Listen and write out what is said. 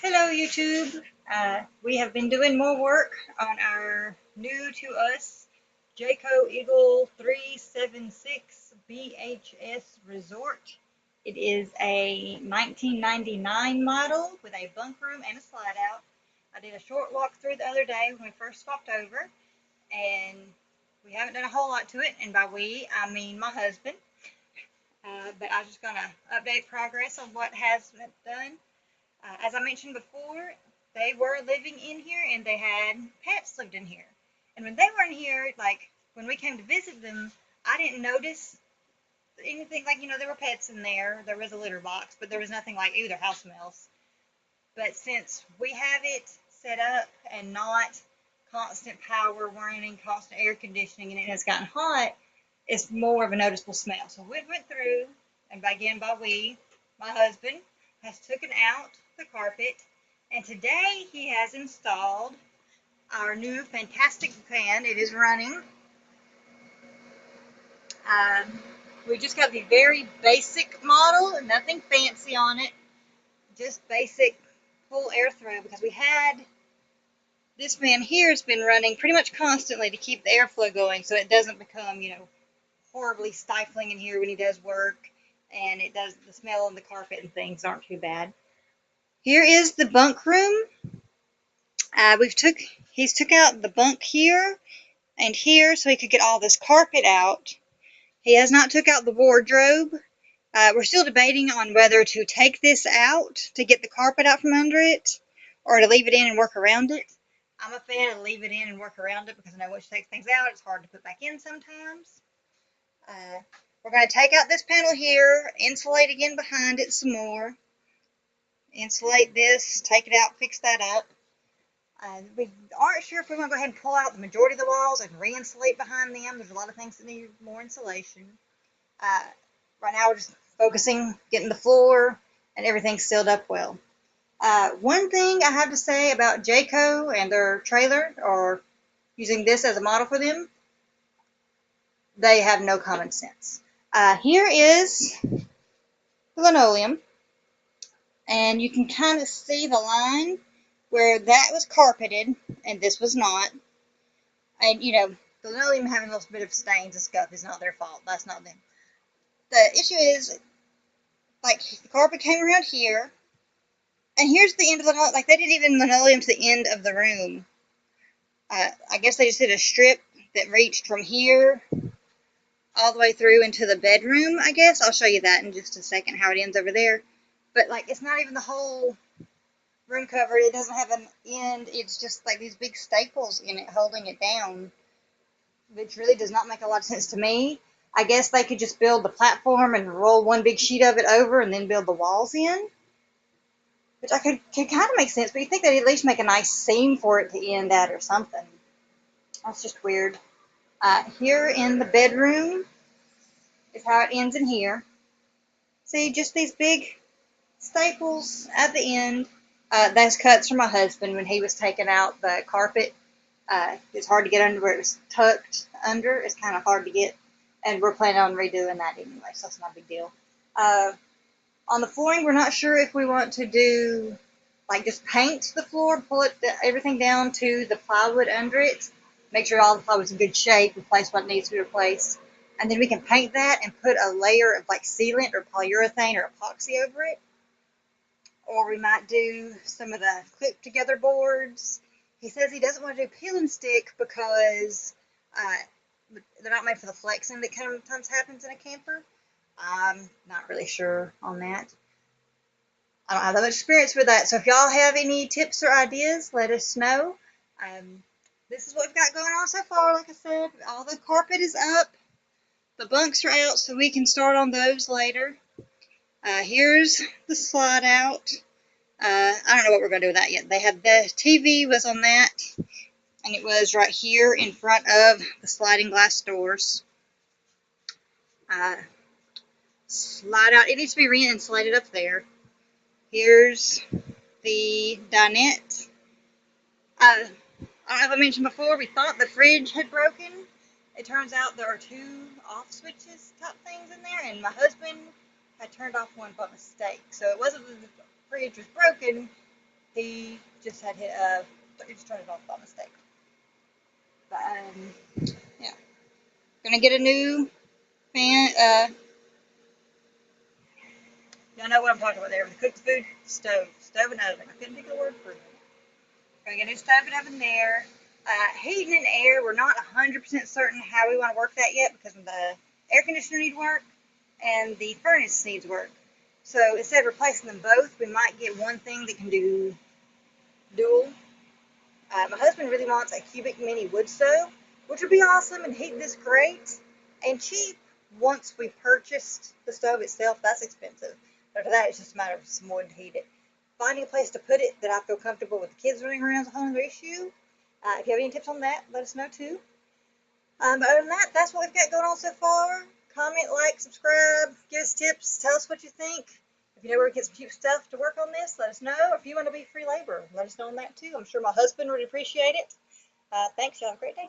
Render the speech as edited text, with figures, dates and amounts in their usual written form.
Hello YouTube. We have been doing more work on our new to us Jayco Eagle 376 BHS Resort. It is a 1999 model with a bunk room and a slide out. I did a short walkthrough the other day when we first swapped over, and we haven't done a whole lot to it, and by we I mean my husband. But I'm just going to update progress on what has been done. As I mentioned before, they were living in here and they had pets lived in here. And when they were in here, like when we came to visit them, I didn't notice anything like, there were pets in there. There was a litter box, but there was nothing like, ew, their house smells. But since we have it set up and not constant power running, constant air conditioning, and it has gotten hot, it's more of a noticeable smell. So we went through, and again by we, my husband has taken out the carpet, and today he has installed our new fantastic fan. It is running. Um, we just got the very basic model, nothing fancy on it, just basic pull air through, because we had this fan here has been running pretty much constantly to keep the airflow going so it doesn't become, horribly stifling in here when he does work, and it does the smell on the carpet and things aren't too bad. Here is the bunk room. He's took out the bunk here and here so he could get all this carpet out. He has not took out the wardrobe. We're still debating on whether to take this out to get the carpet out from under it or to leave it in and work around it. I'm a fan of leave it in and work around it because I know once you take things out, it's hard to put back in sometimes. We're going to take out this panel here, insulate again behind it some more. Insulate this, take it out, fix that up. We aren't sure if we want to go ahead and pull out the majority of the walls and re-insulate behind them. There's a lot of things that need more insulation. Right now we're just focusing, getting the floor and everything sealed up well. One thing I have to say about Jayco and their trailer, or using this as a model for them, they have no common sense. Here is the linoleum, and you can kind of see the line where that was carpeted and this was not. And, the linoleum having a little bit of stains and stuff is not their fault. That's not them. The issue is, like, the carpet came around here, and here's the end of the linoleum. Like, they didn't even linoleum to the end of the room. I guess they just did a strip that reached from here all the way through into the bedroom, I guess. I'll show you that in just a second, how it ends over there. But, like, it's not even the whole room covered. It doesn't have an end. It's just, like, these big staples in it holding it down, which really does not make a lot of sense to me. I guess they could just build the platform and roll one big sheet of it over and then build the walls in, which I could kind of make sense, but you'd think they'd at least make a nice seam for it to end at or something. That's just weird. Here in the bedroom is how it ends in here. See, just these big staples at the end. That's cuts from my husband when he was taking out the carpet. It's hard to get under where it was tucked under. It's kind of hard to get, and we're planning on redoing that anyway, so that's not a big deal. On the flooring, we're not sure if we want to do, like, just paint the floor, pull everything down to the plywood under it, make sure all the plywood's in good shape, replace what needs to be replaced, and then we can paint that and put a layer of, like, sealant or polyurethane or epoxy over it. Or we might do some of the clip together boards. He says he doesn't want to do peel and stick because they're not made for the flexing that sometimes happens in a camper. I'm not really sure on that. I don't have that much experience with that, so if y'all have any tips or ideas, let us know. This is what we've got going on so far. Like I said, all the carpet is up. The bunks are out, so we can start on those later. Here's the slide out. I don't know what we're going to do with that yet. They had the TV was on that, and it was right here in front of the sliding glass doors. Slide out. It needs to be re-insulated up there. Here's the dinette. I don't know if I mentioned before, we thought the fridge had broken. It turns out there are two off switches type things in there, and my husband had turned off one by mistake. So it wasn't that the fridge was broken. He just had hit, he just turned it off by mistake. But, yeah. Gonna get a new fan, y'all know what I'm talking about there. With the cooked food, stove and oven. I couldn't think of the word for it. Gonna get a new stove and oven there. Heating and air, we're not 100% certain how we want to work that yet because the air conditioner needs work and the furnace needs work. So instead of replacing them both, we might get one thing that can do dual. My husband really wants a cubic mini wood stove, which would be awesome and heat this great and cheap once we purchased the stove itself. That's expensive. But after that, it's just a matter of some wood to heat it. Finding a place to put it that I feel comfortable with the kids running around is a whole other issue. If you have any tips on that, let us know too. But other than that, that's what we've got going on so far. Comment, like, subscribe, give us tips, tell us what you think. If you know where to get some cheap stuff to work on this, let us know. If you want to be free labor, let us know on that too. I'm sure my husband would appreciate it. Thanks, y'all. Have a great day.